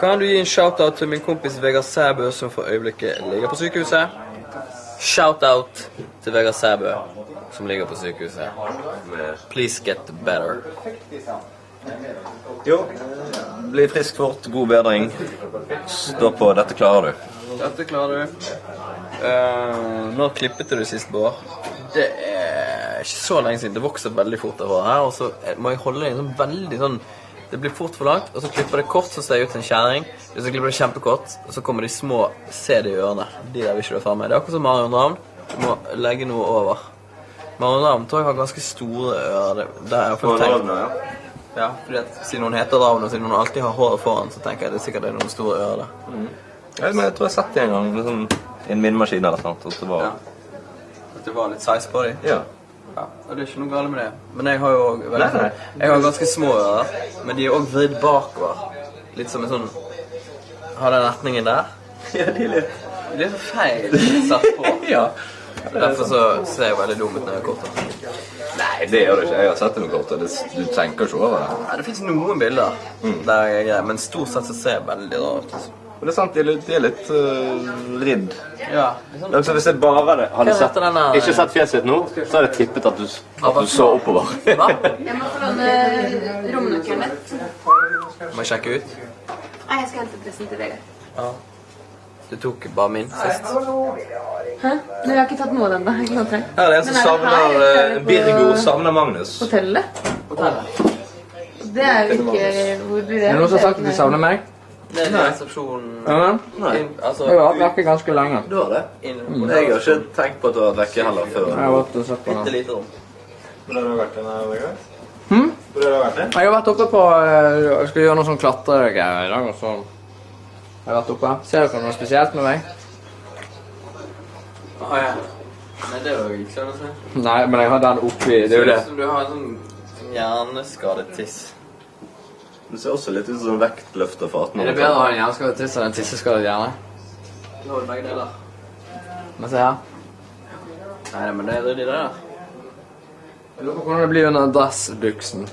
Kan du gi en shoutout til min kompis Vegard Sæbø, som for øyeblikket ligger på sykehuset? Shoutout til Vegard Sæbø, som ligger på sykehuset. Please get better. Jo, bli frisk fort, god bedring. Stå på, dette klarer du. Dette klarer du. Når klippet du sist, Bård? Det er ikke så lenge siden. Det vokser veldig fort det håret her, og så må jeg holde det sånn veldig sånn. Det blir fort for langt, og så klipper det kort, så ser jeg ut til en skjæring. Så klipper det kjempekort, og så kommer de små CD i ørene. De der vil ikke du fremme. Det er akkurat som Marion Ravn. Du må legge noe over. Marion Ravn tror jeg har ganske store ører. Det er jeg først tenkt. Ja, fordi at siden hun heter Ravn, og siden hun alltid har håret foran, så tenker jeg det sikkert er noen store ører der. Ja, men jeg tror jeg sett det en gang, liksom, i en minmaskin eller sånt, at det var... Ja. At det var litt size på dem? Ja. Ja, og det er ikke noe galt med det. Men jeg har jo også jeg har ganske små ører, men de er også vridd bakover. Litt som en sånn... Har den retningen der? Ja, de er litt feil satt på. Ja. Derfor så ser jeg veldig dum ut når jeg er kortet. Nei, det gjør det ikke. Jeg har sett det noe kort, og du tenker ikke over det. Nei, det finnes noen bilder der jeg er grei, men stort sett så ser jeg veldig rart ut. Men det er sant, de er litt ridd. Ja. Altså, hvis jeg bare hadde sett, ikke sett fjeset ditt nå, så hadde jeg tippet at du så oppover. Hva? Jeg må få låne romnøkkelen litt. Må jeg sjekke ut? Nei, jeg skal hente pressen til Vegard. Ja. Du tok bare min sist. Hæ? Nei, jeg har ikke tatt noe av den da. Ikke noe treng. Her er det en som savner Birgo, savner Magnus. Hotellet? Det er jo ikke... Hvor blir det? Er det noen som har sagt at de savner meg? Det er resepsjonen. Nei. Altså, Jeg har vært vekke ganske lenge. Du har det? Jeg har ikke tenkt på at du har vært vekke heller før. Jeg har vært og sett på Bitte den. lite rom. Hvor har du vært den her, Vegard? Hm? Hvor har du vært den? Jeg har vært oppe på... Jeg skal gjøre noe sånn klatregreier i dag, og så... Jeg har vært oppe. Ser dere noe spesielt med meg? Ja. Nei, det er jo ikke sånn å si. Nei, men jeg har den oppi, det er jo det. Du har en sånn hjerneskadet tiss. Du ser også litt ut som vektløfterfat nå. Er det bedre å ha en hjerneskadet tiss enn en tisseskadet hjerne? Nå er det begge deler. Men se her. Nei, men det er det der. Jeg lurer på hvordan det blir under dressbuksen.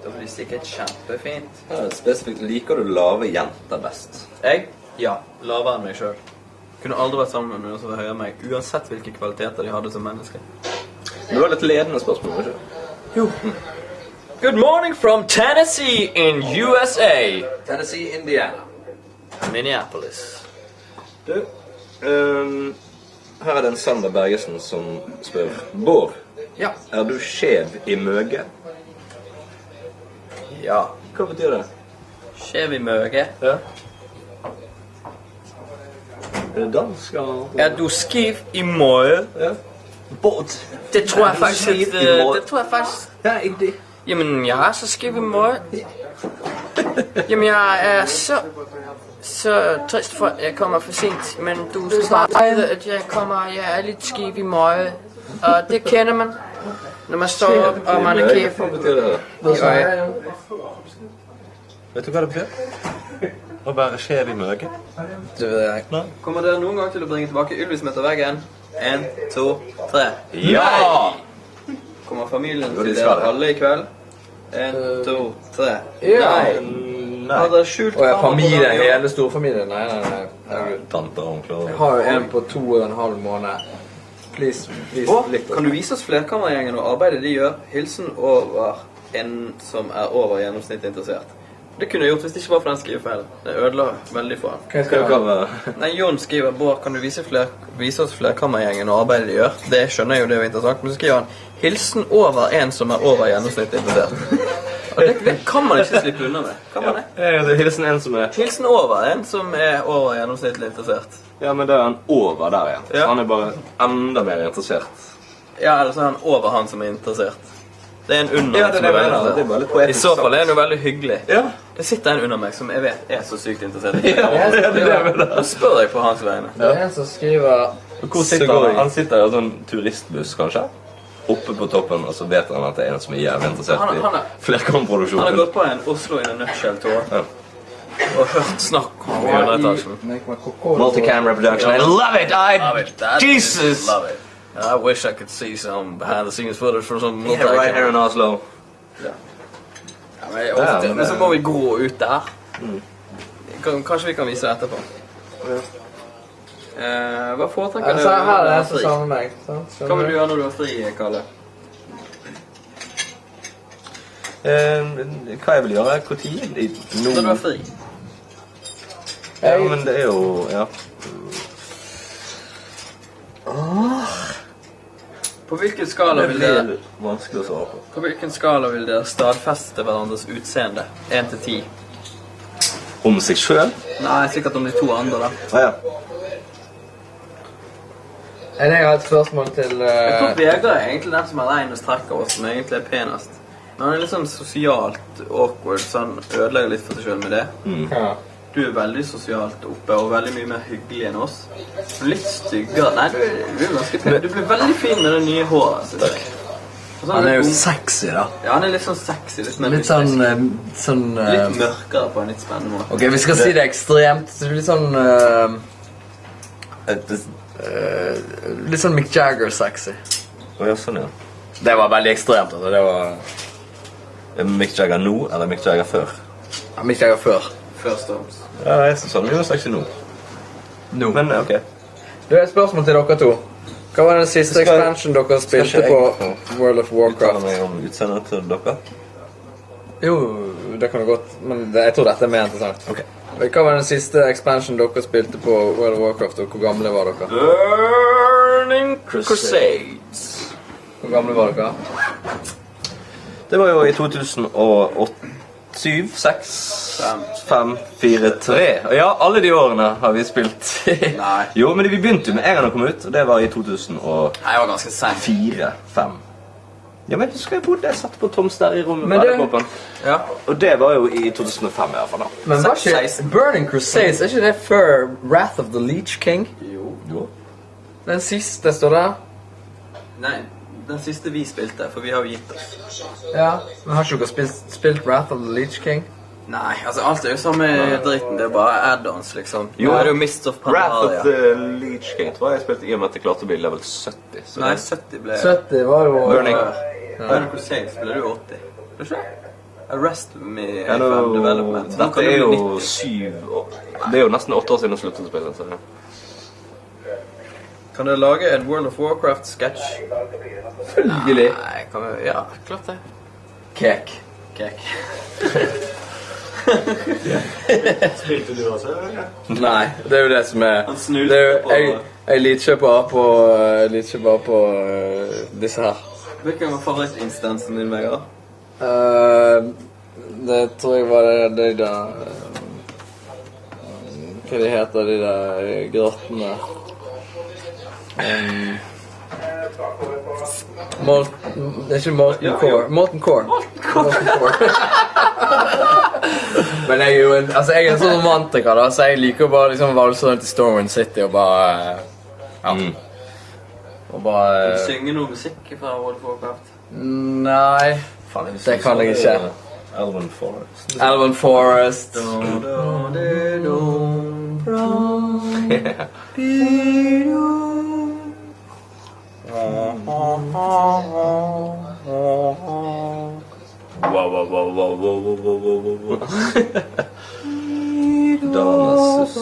Det blir sikkert kjempefint. Ja, spesifikt, liker du lave jenter best? Jeg? Ja, lavere enn meg selv. Kunne aldri vært sammen med noen som var høyere enn meg, uansett hvilke kvaliteter de hadde som menneske. Det var litt ledende spørsmål, ikke? Jo. Good morning from Tennessee in USA. Tennessee, Indiana. Minneapolis. Du, her er det en Sander Bergesen som spør. Bård, Ja. er du skjev i møge? Ja. Hva betyr det? Skjev i møge. Ja. Er det dansk, eller? Er du skiv i møge? Ja. Bård. Det tror jeg faktisk... skiv i møge? Det tror jeg faktisk... Ja, ikke det. Jamen, jeg er så skiv i møge. Jamen, jeg er så trist for, at jeg kommer for sent. Men du skal bare vide, at jeg er litt skiv i møge. Og det kender man, når man står op, og man er kæv. Hva betyr det? Vet du hva det betyr? Å være skjev i møge? Det vet jeg. Nei. Kommer dere noen gang til å bringe tilbake Ylvis møter veggen? 1, 2, 3. Ja! Kommer familien Jo, de til skal dere det. alle i kveld? 1, 2, 3. Ja. Nei. Har dere skjult Og jeg kamera på familien, den, ja? hele storfamilien. Nei. Herregud. Tanter og onkler. Jeg har jo en på 2,5 måneder. Please, litt. Kan du vise oss flerkameragjengen og arbeidet de gjør? Hilsen over en som er over gjennomsnittet interessert. Det kunne jeg gjort hvis det ikke var for den skrivefeilen. Det ødela veldig for han. Hva skal jeg ha? Nei, Jon skriver, Bård, kan du vise oss flerkameragjengen og arbeidet de gjør? Det skjønner jeg jo, det er jo interessant. Men så skriver han, hilsen over en som er over gjennomsnittet interessert. Og det kan man ikke slippe unna med. Kan man det? Det er hilsen en som er... Hilsen over en som er over gjennomsnittlig interessert. Ja, men da er han over der igjen. Så Ja. han er bare enda mer interessert. Ja, eller så er han over han som er interessert. Det er en under Ja, det er som det jeg veldig mener. Det er bare litt interessert. I poetisk så fall sagt. er det jo veldig hyggelig. Ja. Det sitter en under meg som jeg vet er så sykt interessert. Ja, det er det jeg mener. Da spør jeg på hans vegne. Det er en som skriver... Hvor sitter han? Han sitter i en sånn turistbuss, kanskje? Oppe på toppen, og så vet han at det er en som er jævlig interessert Han i har flerkammerproduksjonen. gått på en Oslo in a nutshell-tour Ja. og hørt snakk om underetasjen. Multicam production. I love it! Jesus! Love it. I wish I could see some behind-the-scenes footage from some Yeah, right here in Oslo. Ja, men, ofte, men så må vi gå ut der. Kanskje vi kan vise det etterpå. Hva foretrekker du? Her er det som sammen med meg. Hva vil du gjøre når du har fri, Kalle? Hva jeg vil gjøre? Hvor tid? Når du har fri? Ja, men det er jo... Ja. På hvilken skala vil Det dere... blir vanskelig å svare på. På hvilken skala vil dere stadfeste hverandres utseende? 1 til 10. Om seg selv? Nei, sikkert om de 2 andre da. Ja. Jeg har et spørsmål til... Jeg tror Vegard er egentlig den som er renest trekk av oss, som egentlig er penest. Men han er litt sånn sosialt awkward, så han ødelegger litt for seg selv med det. Ja. Du er veldig sosialt oppe, og veldig mye mer hyggelig enn oss. Litt styggere. Nei, du er ganske pen. Du blir veldig fin med det nye håret, synes jeg. Og så Han er jo litt sexy, da. Ja, han er litt sånn sexy, litt mer Litt sånn... litt mørkere på en litt spennende måte. Ok, vi skal si det ekstremt. Litt sånn... litt sånn Mick Jagger-sexy. Ja, sånn, ja. Det var veldig ekstremt, altså. Det var... Mick Jagger nå, eller Mick Jagger før? Ja, Mick Jagger før. Først og fremst. Ja, jeg synes han er jo sexy nå. Nå. Men, ok. Du har et spørsmål til dere to. Hva var den siste expansion dere spilte på World of Uttaler Warcraft? meg om utseendet til dere. Jo, det kan du godt, men jeg tror dette er mer interessant. Ok. Hva var den siste expansion dere spilte på World of Warcraft, og hvor gamle var dere? Burning Crusades. Hvor gamle var dere? Det var jo i 2008. 7, 6, 5, 4, 3. Ja, alle de årene har vi spilt. Nei. Jo, men vi begynte jo med en gang det kom ut, og det var i 2004, Nei, jeg var ganske sent. 5. Ja, men husker jeg bodde, jeg satt på Toms der i rommet Men med det- Edderkoppen. Ja. Og det var jo i 2005 i hvert fall da. Men var ikke 16. Burning Crusades, er ikke det før Wrath of the Leech King? Jo. Den siste står der. Nei, den siste vi spilte, for vi har jo gitt oss. Ja. Men har ikke dere spilt Wrath of the Leech King? Nei, altså alt er jo samme dritten, det er bare add-ons liksom. Jo. Nå er det jo Mist of Wrath of Pandaria. the Leech King tror jeg spilte i og med at jeg klarte å bli level 70. Så Nei, det- 70 ble... 70 var jo... Burning. Burning Crusades ble det jo 80. Ble det ikke? Arrest Me Ja, nå, FM Development. Da dette kan er det jo bli 90. 7 år. Det er jo nesten 8 år siden jeg sluttet å spille. Så. Kan dere lage en World of Warcraft-sketch? Selvfølgelig. Nei, kan vi... Ja, klart det. Kek. Kek. Spilte du også, eller? Nei, det er jo det som er... Han snuste Det er jo, på- jeg liker bare på disse her. Hvilken var favorittinstansen din, Vegard? Det tror jeg var det der... hva de heter, de der grottene. Det er ikke Molten Core. Molten Core. Men jeg er jo en sånn romantiker, da, så jeg liker bare liksom valse rundt i Stormwind City og bare... Ja. Og bare... Synge noe musikk fra World of Warcraft? Nei, det kan jeg ikke. Elven Forest. Elven Forest. Danasus.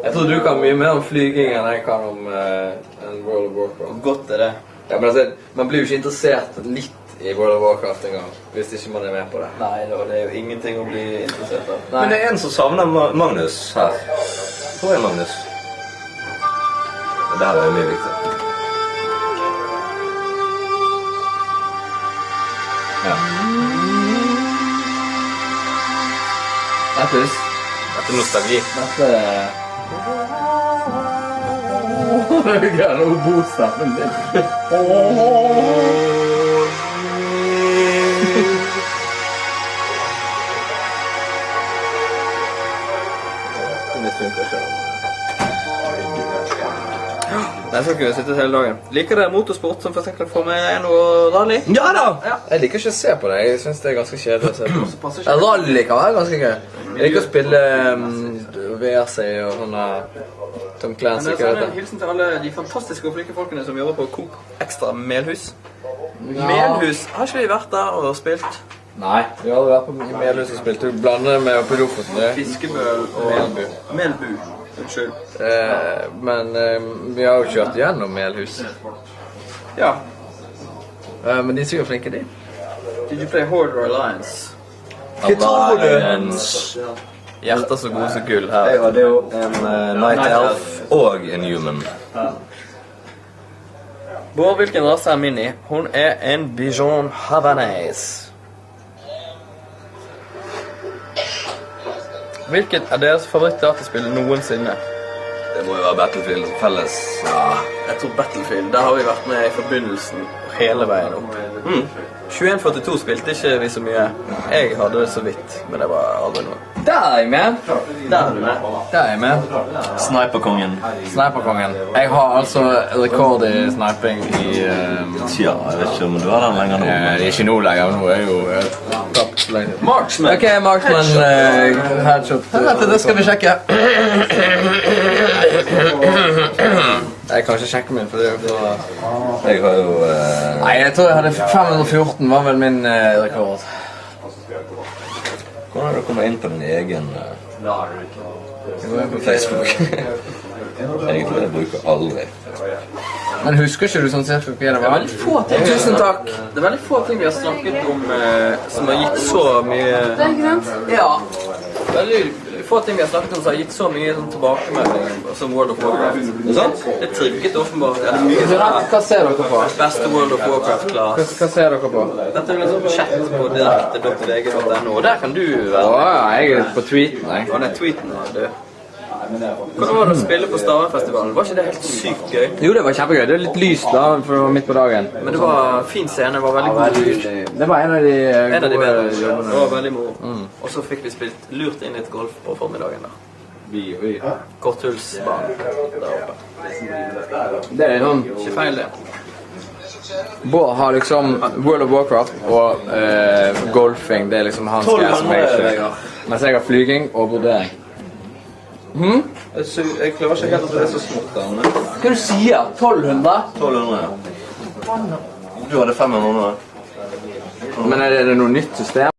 Jeg tror du kan mye mer om flyging enn jeg kan om en World of Warcraft. Godt er det. Ja, men altså, man blir jo ikke interessert litt i World of Warcraft en gang, hvis ikke man er med på det. Nei, det er jo ingenting å bli interessert av. Men det er en som savner Magnus her. Hvor er Magnus? Det her er mye viktig. Ja. Dette Dette er nostalgi. Det er jo gærne obo-stemmen din. Nei, så kunne jeg sittet hele dagen. Liker dere motorsport som for eksempel Formel 1 og rally? Ja da! Jeg liker ikke å se på det. Jeg synes det er ganske kjedelig å se på. Passer Ja, ikke. rally kan være ganske gøy. Jeg liker å spille VRC og sånne Tom Men Clancy. det er Ikke sånn vet en hilsen til alle de fantastiske og flinke folkene som jobber på Coop Extra Melhus. Melhus, har ikke vi vært der og spilt? Nei, vi har aldri vært på Melhus og spilt. Du blander med oppe i Lofoten. Fiskebøl og Melbu. Melbu, unnskyld. Men vi har jo kjørt gjennom Melhus. Ja. Men de er sikkert flinke, de. Did you play Horde or Alliance? Alliance. Hjerter så gode som gull Jeg her. hadde jo en Night Elf og en Human. Bård, hvilken rase er min i? Hun er en Bichon Havanese. Hvilket er deres favoritt-dataspill noensinne? Det må jo være Battlefield felles. Jeg tror Battlefield, der har vi vært med i forbindelsen hele veien opp. 2142 spilte ikke vi så mye. Jeg hadde det så vidt, men det var aldri noe. Der er jeg med. Der er du med. Der er jeg med. Sniperkongen. Sniperkongen. Jeg har altså rekord i sniping i... Tja, jeg vet ikke om du har den lenger nå. ikke nå lenger, nå er jo tapt lenge. Marksman! Ok, Marksman, headshot. Det skal vi sjekke. Jeg kan ikke sjekke min, for det er jo for... Jeg har jo... Nei, jeg tror jeg hadde 514 var vel min rekord. Hvordan har du kommet inn på din egen Jeg går inn på Facebook? Egentlig jeg bruker aldri. Men husker ikke du sånn cirka hva det var? Veldig få ting. Tusen takk. Det er veldig få ting vi har snakket om som har gitt så mye... Det er ikke sant? Ja. Veldig få ting vi har snakket om som har gitt så mye sånn tilbakemelding som World of Warcraft. Er det sant? Det trykket åpenbart. Ja, det er mye Hva ser dere på? beste World of Warcraft-klass. Hva ser dere på? Dette er en sånn chat på direkte.vg.no, og der kan du være. Jeg er på tweeten, jeg. Og den tweeten er du. Hvordan var det å spille på Stavernfestivalen? Var ikke det helt sykt gøy? Jo, det var kjempegøy. Det er litt lyst da, for det var midt på dagen. Men det var fin scene, det var veldig god lyd. Det var en av de En av de bedre. Det jobbene. var veldig moro. Og så fikk vi spilt lurt inn litt golf på formiddagen da. Korthullsbanen der oppe. Det er sånn... Ikke feil det. Bård har liksom World of Warcraft og golfing, det er liksom hans greie som jeg ikke. Mens jeg har flyging og brodering. Jeg klarer ikke helt at det er så smått der. Hva du sier? 1200? 1200, ja. Du hadde 500 nå. Men er det noe nytt system?